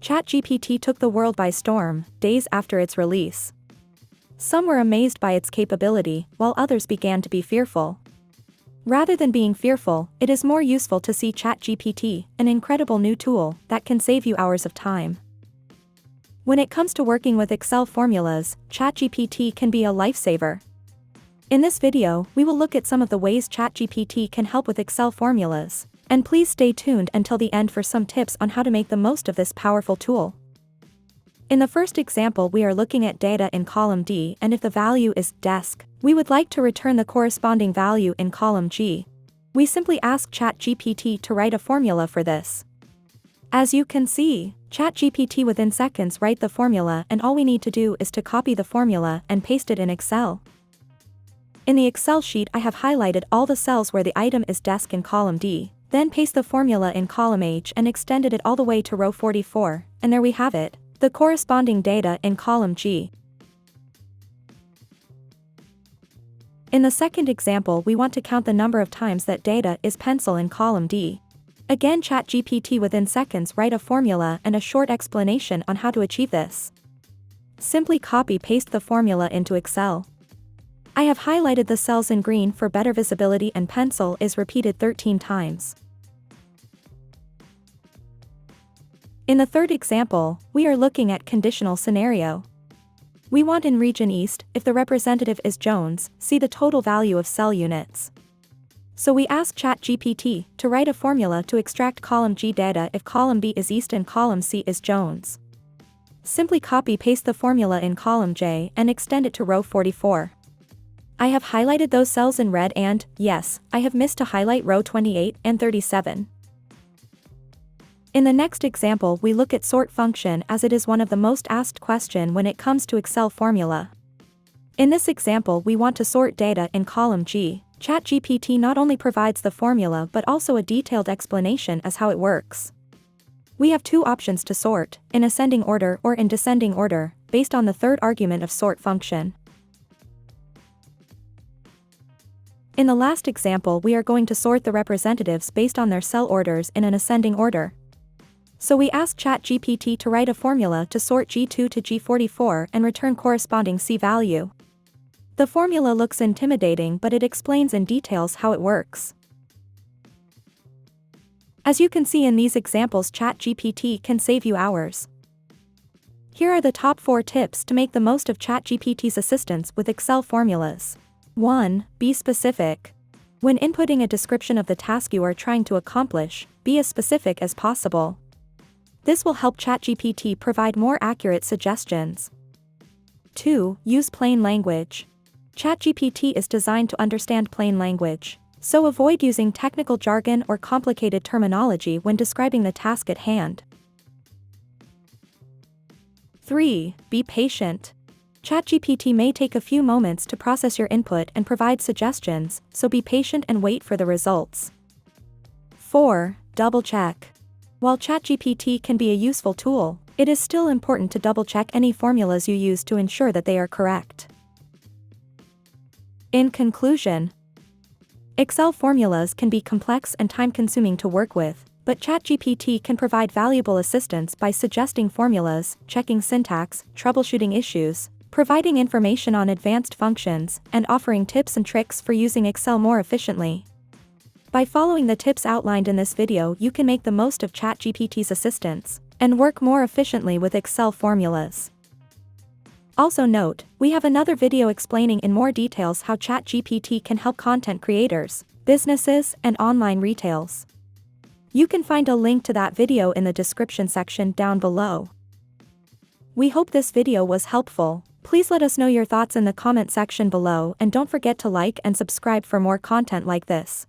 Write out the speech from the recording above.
ChatGPT took the world by storm, days after its release. Some were amazed by its capability, while others began to be fearful. Rather than being fearful, it is more useful to see ChatGPT, an incredible new tool that can save you hours of time. When it comes to working with Excel formulas, ChatGPT can be a lifesaver. In this video, we will look at some of the ways ChatGPT can help with Excel formulas, and please stay tuned until the end for some tips on how to make the most of this powerful tool. In the first example, we are looking at data in column D, and if the value is desk, we would like to return the corresponding value in column G. We simply ask ChatGPT to write a formula for this. As you can see, ChatGPT within seconds write the formula, and all we need to do is to copy the formula and paste it in Excel. In the Excel sheet, I have highlighted all the cells where the item is desk in column D, then paste the formula in column H and extended it all the way to row 44, and there we have it, the corresponding data in column G. In the second example, we want to count the number of times that data is pencil in column D. Again, ChatGPT within seconds write a formula and a short explanation on how to achieve this. Simply copy-paste the formula into Excel. I have highlighted the cells in green for better visibility, and pencil is repeated 13 times. In the third example, we are looking at conditional scenario. We want in region East, if the representative is Jones, see the total value of cell units. So we ask ChatGPT to write a formula to extract column G data if column B is East and column C is Jones. Simply copy-paste the formula in column J and extend it to row 44. I have highlighted those cells in red, and, yes, I have missed to highlight row 28 and 37. In the next example, we look at sort function, as it is one of the most asked questions when it comes to Excel formula. In this example, we want to sort data in column G. ChatGPT not only provides the formula but also a detailed explanation as how it works. We have two options to sort, in ascending order or in descending order, based on the third argument of sort function. In the last example, we are going to sort the representatives based on their cell orders in an ascending order. So we ask ChatGPT to write a formula to sort G2 to G44 and return corresponding C value. The formula looks intimidating, but it explains in details how it works. As you can see in these examples, ChatGPT can save you hours. Here are the top 4 tips to make the most of ChatGPT's assistance with Excel formulas. 1. Be specific. When inputting a description of the task you are trying to accomplish, be as specific as possible. This will help ChatGPT provide more accurate suggestions. 2. Use plain language. ChatGPT is designed to understand plain language, so avoid using technical jargon or complicated terminology when describing the task at hand. 3. Be patient. ChatGPT may take a few moments to process your input and provide suggestions, so be patient and wait for the results. 4. Double-check. While ChatGPT can be a useful tool, it is still important to double-check any formulas you use to ensure that they are correct. In conclusion, Excel formulas can be complex and time-consuming to work with, but ChatGPT can provide valuable assistance by suggesting formulas, checking syntax, troubleshooting issues, providing information on advanced functions, and offering tips and tricks for using Excel more efficiently. By following the tips outlined in this video, you can make the most of ChatGPT's assistance and work more efficiently with Excel formulas. Also note, we have another video explaining in more details how ChatGPT can help content creators, businesses, and online retails. You can find a link to that video in the description section down below. We hope this video was helpful. Please let us know your thoughts in the comment section below, and don't forget to like and subscribe for more content like this.